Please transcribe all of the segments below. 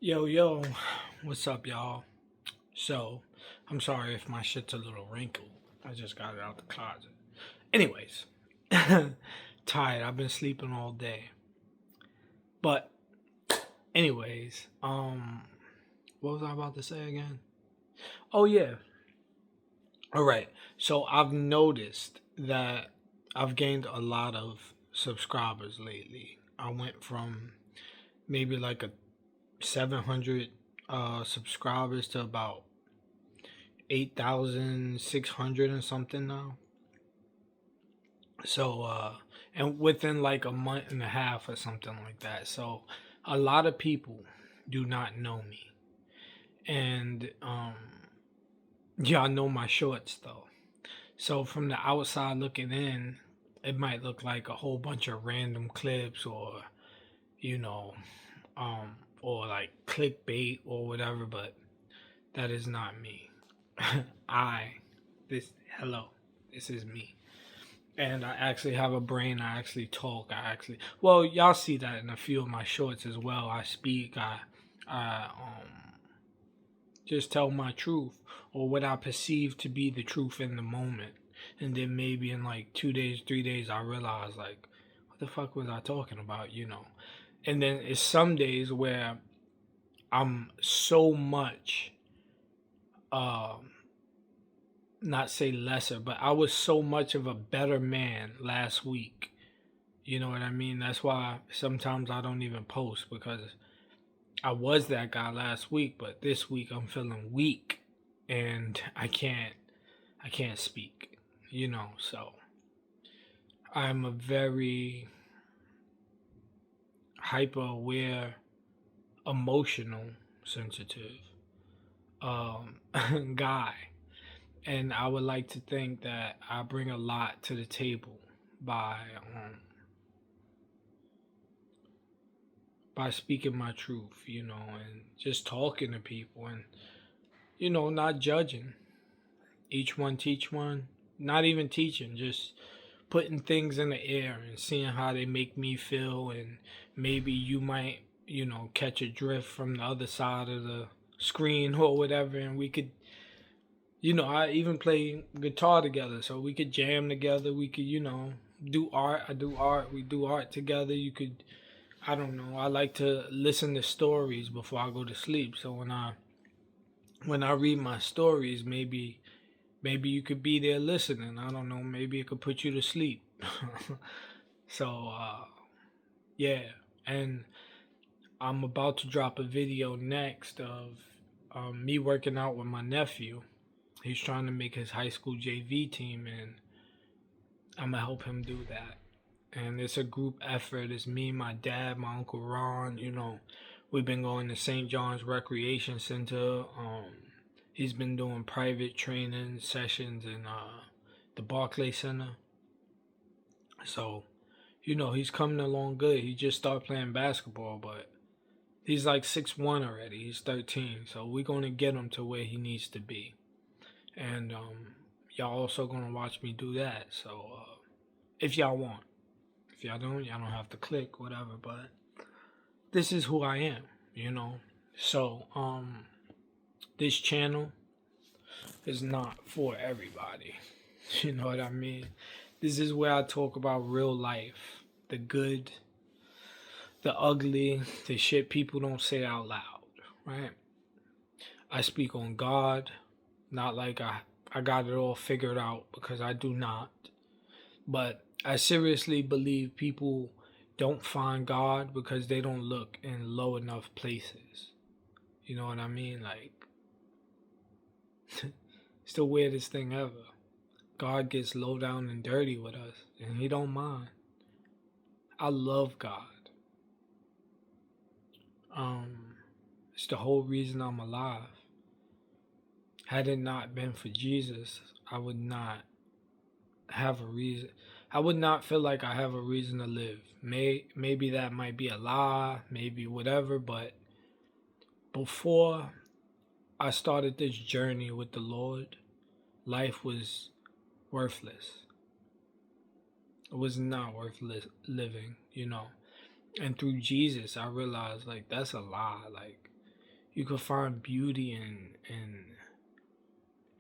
Yo, what's up, y'all? So, I'm sorry if my shit's a little wrinkled. I just got it out the closet. Anyways, tired. I've been sleeping all day. But, anyways, what was I about to say again? Oh, yeah. All right. So, I've noticed that I've gained a lot of subscribers lately. I went from maybe like a 700 subscribers to about 8,600 and something now. So and within like a month and a half or something like that. So a lot of people do not know me. And y'all know my shorts though. So from the outside looking in, it might look like a whole bunch of random clips or you know, um or like clickbait or whatever, but that is not me. I this hello. This is me. And I actually have a brain. I actually talk. Well, y'all see that in a few of my shorts as well. I speak. I just tell my truth or what I perceive to be the truth in the moment. And then maybe in like 2 days, 3 days, I realize like, what the fuck was I talking about? And then it's some days where I'm so much, um, not say lesser, but I was so much of a better man last week. You know what I mean? That's why sometimes I don't even post because I was that guy last week, but this week I'm feeling weak and I can't speak. So I'm a very hyper aware, emotional, sensitive guy. And I would like to think that I bring a lot to the table by um by speaking my truth, and just talking to people and not judging. Each one teach one. Not even teaching, just putting things in the air and seeing how they make me feel, and maybe you might, catch a drift from the other side of the screen or whatever, and we could, I even play guitar together, so we could jam together. We could, do art. I do art. We do art together. You could, I don't know. I like to listen to stories before I go to sleep. So when I read my stories, maybe you could be there listening. I don't know. Maybe it could put you to sleep. So yeah, and I'm about to drop a video next of me working out with my nephew. He's trying to make his high school JV team, and I'm gonna help him do that. And it's a group effort. It's me, my dad, my uncle Ron. We've been going to St. John's Recreation Center. He's been doing private training sessions in the Barclay Center. So, he's coming along good. He just started playing basketball, but he's like 6'1" already. He's 13. So we're gonna get him to where he needs to be. And y'all also gonna watch me do that. So if y'all want. If y'all don't have to click, whatever. But this is who I am. So this channel is not for everybody. You know what I mean? This is where I talk about real life, the good, the ugly, the shit people don't say out loud, right? I speak on God, not like I got it all figured out, because I do not. But I seriously believe people don't find God because they don't look in low enough places. You know what I mean? Like, it's the weirdest thing ever. God gets low down and dirty with us, and He don't mind. I love God. It's the whole reason I'm alive. Had it not been for Jesus, I would not have a reason. I would not feel like I have a reason to live. Maybe that might be a lie, maybe whatever, but before I started this journey with the Lord, life was worthless. It was not worth living. And through Jesus, I realized like that's a lie. Like You can find beauty in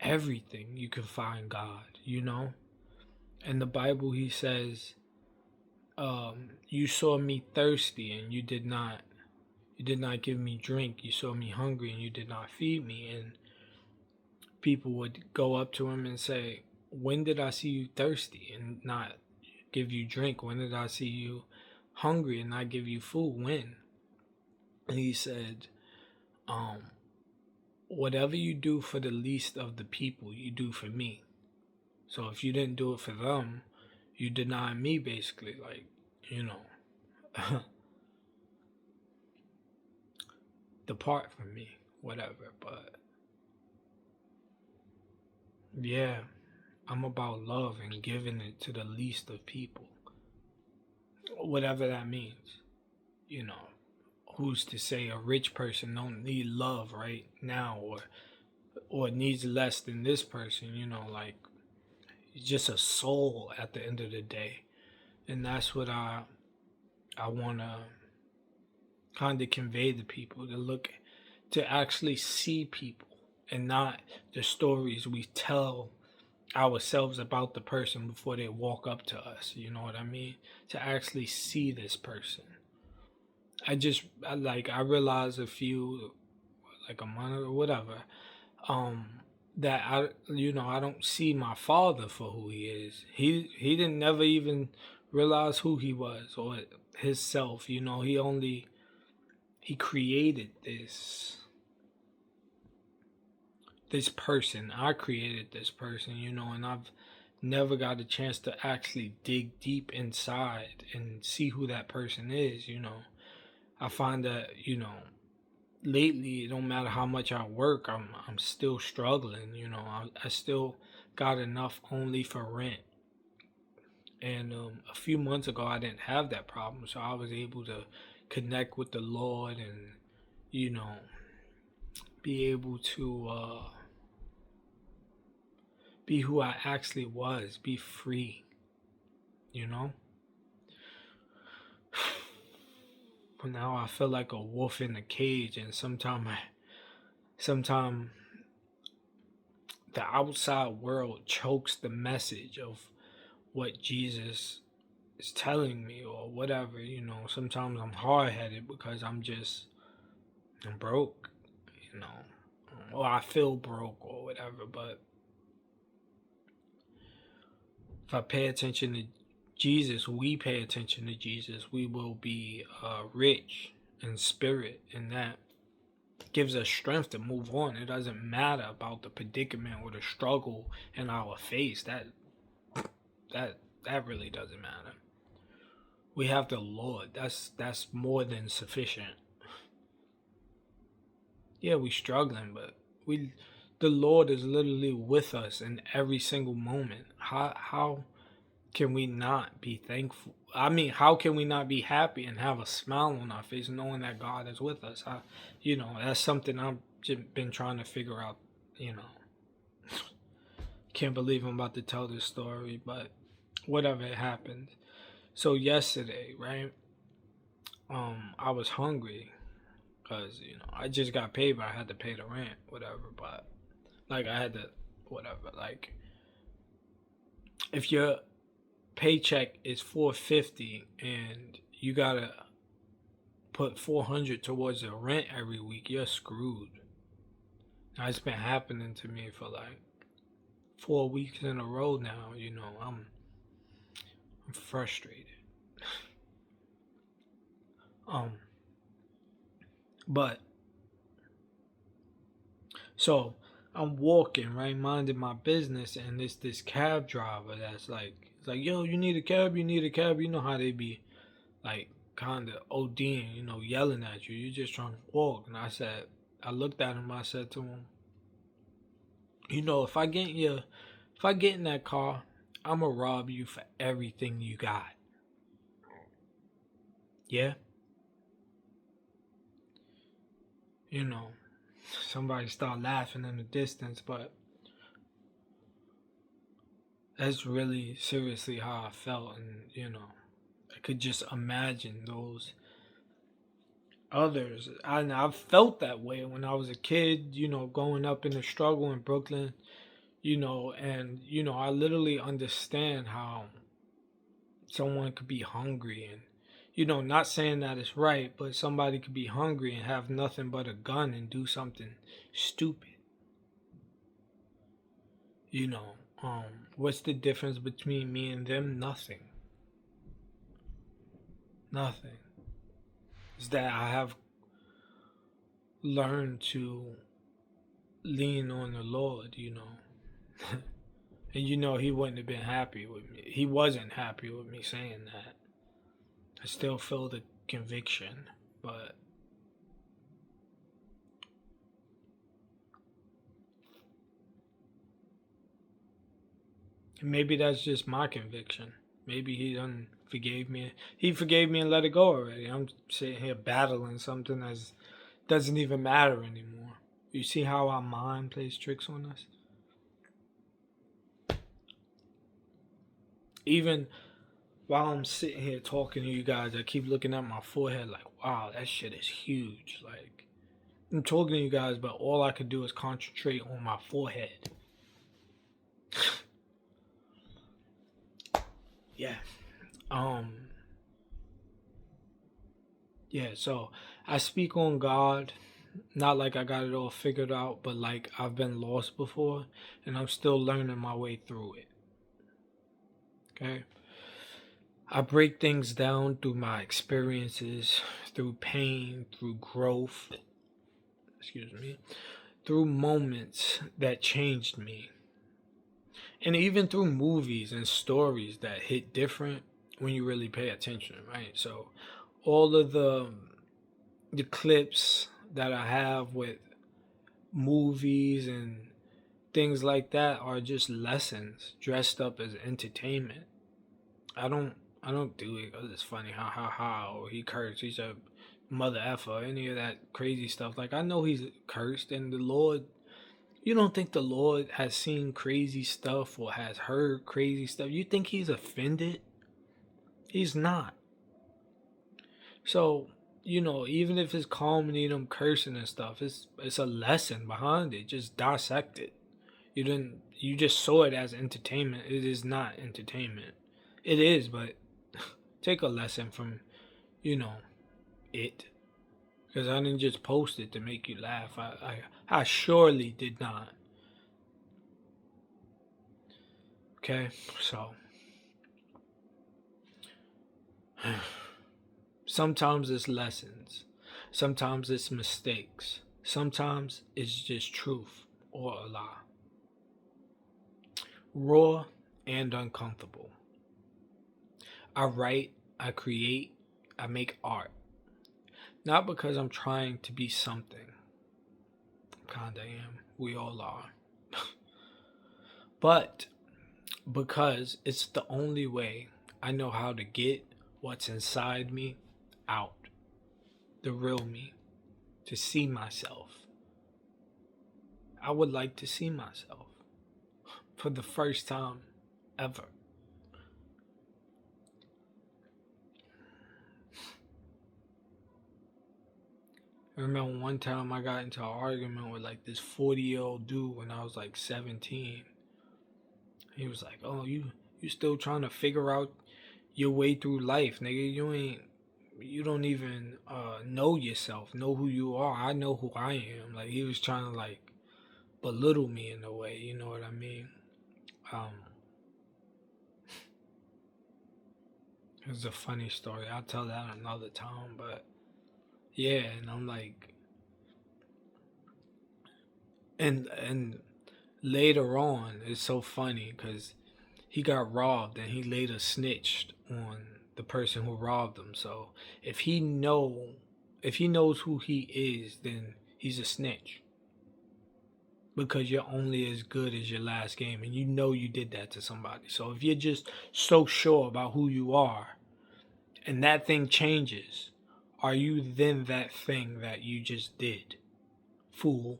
everything. You can find God, you know? In the Bible he says, you saw me thirsty and you did not give me drink. You saw me hungry and you did not feed me. And people would go up to him and say, when did I see you thirsty and not give you drink? When did I see you hungry and not give you food? When? And he said, um, whatever you do for the least of the people, you do for me. So if you didn't do it for them, you deny me, basically. Like, you know, depart from me, whatever. But yeah, I'm about love and giving it to the least of people, whatever that means. You know, who's to say a rich person don't need love right now, or needs less than this person? You know, like, it's just a soul at the end of the day. And that's what I want to kind of convey to people, to actually see people and not the stories we tell ourselves about the person before they walk up to us. You know what I mean? To actually see this person. I realized like a month or whatever, um, that I don't see my father for who he is. He didn't never even realize who he was or his self. You know, he created this person. I created this person, you know, and I've never got a chance to actually dig deep inside and see who that person is, you know. I find that, you know, lately it don't matter how much I work, I'm still struggling, you know. I still got enough only for rent. And a few months ago I didn't have that problem, so I was able to connect with the Lord and, you know, be able to be who I actually was, be free, you know? But now I feel like a wolf in a cage, and sometimes the outside world chokes the message of what Jesus is telling me or whatever, you know. Sometimes I'm hard headed because I'm broke, you know, or I feel broke or whatever. But if I pay attention to Jesus, we pay attention to Jesus, we will be rich in spirit, and that gives us strength to move on. It doesn't matter about the predicament or the struggle in our face. That really doesn't matter. We have the Lord. That's more than sufficient. Yeah, we struggling, but the Lord is literally with us in every single moment. How can we not be thankful? I mean, how can we not be happy and have a smile on our face knowing that God is with us? You know, that's something I've just been trying to figure out, you know. Can't believe I'm about to tell this story, but whatever, it happened. So yesterday, right? I was hungry because, you know, I just got paid, but I had to pay the rent, whatever. But like I had to, whatever. Like, if your paycheck is 450 and you gotta put 400 towards the rent every week, you're screwed. Now, it's been happening to me for like 4 weeks in a row now. You know, I'm frustrated. um, but so I'm walking, right, minding my business, and it's this cab driver that's like, it's like, yo, you need a cab, you need a cab. You know how they be like kind of ODing, you know, yelling at you. You're just trying to walk. And I looked at him. I said to him, you know, if I get in that car, I'ma rob you for everything you got. Yeah, you know, somebody start laughing in the distance, but that's really seriously how I felt, and you know, I could just imagine those others. And I've felt that way when I was a kid, growing up in the struggle in Brooklyn, and, I literally understand how someone could be hungry and, not saying that it's right, but somebody could be hungry and have nothing but a gun and do something stupid. You know, what's the difference between me and them? Nothing. Nothing. Is that I have learned to lean on the Lord. And he wouldn't have been happy with me. He wasn't happy with me saying that. I still feel the conviction, but maybe that's just my conviction. Maybe he done forgave me. He forgave me and let it go already. I'm sitting here battling something that doesn't even matter anymore. You see how our mind plays tricks on us? Even while I'm sitting here talking to you guys, I keep looking at my forehead like, wow, that shit is huge. Like, I'm talking to you guys, but all I could do is concentrate on my forehead. Yeah. Yeah, so I speak on God, not like I got it all figured out, but like I've been lost before and I'm still learning my way through it. Okay? I break things down through my experiences, through pain, through growth, excuse me, through moments that changed me. And even through movies and stories that hit different when you really pay attention, right? So all of the clips that I have with movies and things like that are just lessons dressed up as entertainment. I don't I don't do it because it's funny, ha ha ha, or he cursed, he's a mother effer, any of that crazy stuff. Like I know he's cursed, and the Lord. You don't think the Lord has seen crazy stuff or has heard crazy stuff? You think he's offended? He's not. So, even if it's comedy and them cursing and stuff, it's a lesson behind it. Just dissect it. You just saw it as entertainment. It is not entertainment. It is, but take a lesson from, you know, it. Because I didn't just post it to make you laugh. I surely did not. Okay? So sometimes it's lessons. Sometimes it's mistakes. Sometimes it's just truth or a lie. Raw and uncomfortable. I write, I create, I make art. Not because I'm trying to be something. Kinda am. We all are. But because it's the only way I know how to get what's inside me out. The real me. To see myself. I would like to see myself for the first time ever. I remember one time I got into an argument with like this 40-year-old dude when I was like 17. He was like, "Oh, you still trying to figure out your way through life, nigga. You don't even know yourself, know who you are. I know who I am." Like he was trying to like belittle me in a way, you know what I mean? Um, it's a funny story. I'll tell that another time, but yeah, and I'm like, and later on, it's so funny because he got robbed and he later snitched on the person who robbed him. So if he know if he knows who he is, then he's a snitch because you're only as good as your last game, and you did that to somebody. So if you're just so sure about who you are and that thing changes, are you then that thing that you just did? Fool.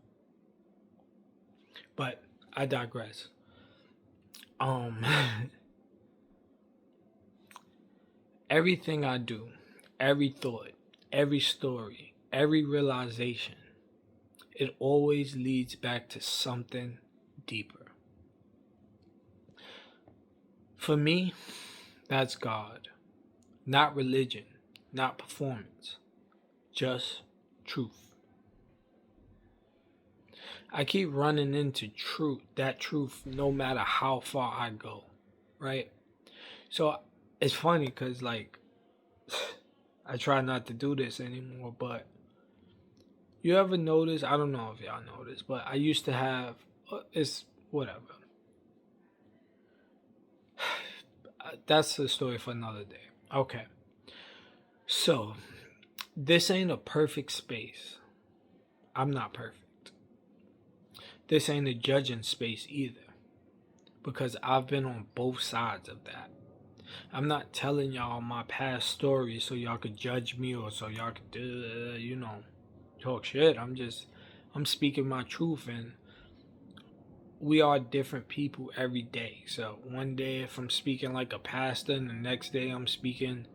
But I digress. Um Everything I do, every thought, every story every realization, it always leads back to something deeper. For me, that's God. Not religion, not performance, just truth. I keep running into that truth, no matter how far I go, right? So it's funny because, like, I try not to do this anymore, but you ever notice? I don't know if y'all notice, but I used to have, it's whatever. That's a story for another day. Okay. So, this ain't a perfect space. I'm not perfect. This ain't a judging space either, because I've been on both sides of that. I'm not telling y'all my past stories so y'all could judge me or so y'all could, talk shit. I'm speaking my truth, and we are different people every day. So one day if I'm speaking like a pastor, and the next day I'm speaking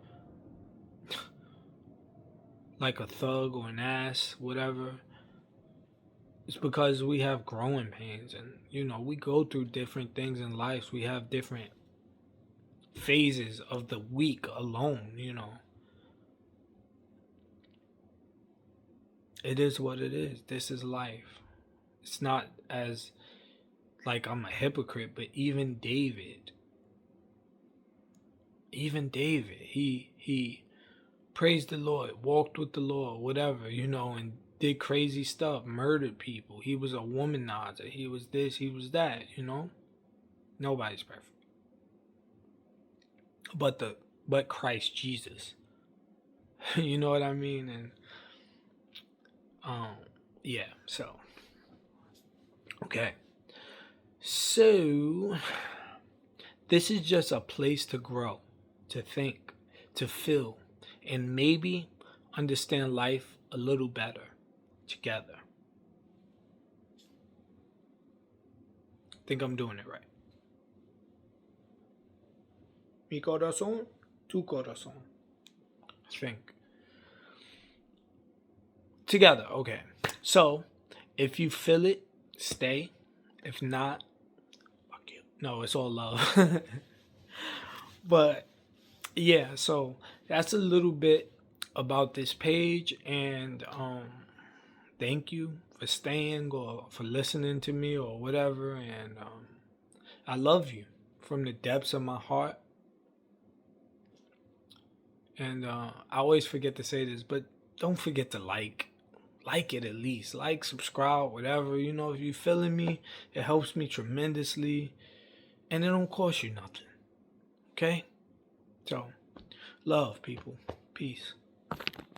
like a thug or an ass, whatever. It's because we have growing pains, and we go through different things in life. We have different phases of the week alone. It is what it is. This is life. It's not as like I'm a hypocrite, but even David, he praised the Lord, walked with the Lord, whatever, and did crazy stuff, murdered people. He was a womanizer. He was this, he was that. Nobody's perfect. But Christ Jesus. You know what I mean? And yeah, so okay. So this is just a place to grow, to think, to feel, and maybe understand life a little better together. Think I'm doing it right. Mi corazón, tu corazón. I think. Together, okay. So, if you feel it, stay. If not, fuck you. No, it's all love. But yeah, so that's a little bit about this page, and thank you for staying or for listening to me or whatever, and I love you from the depths of my heart. And I always forget to say this, but don't forget to like it at least, like, subscribe, whatever. If you're feeling me, it helps me tremendously, and it don't cost you nothing. Okay, so love, people. Peace.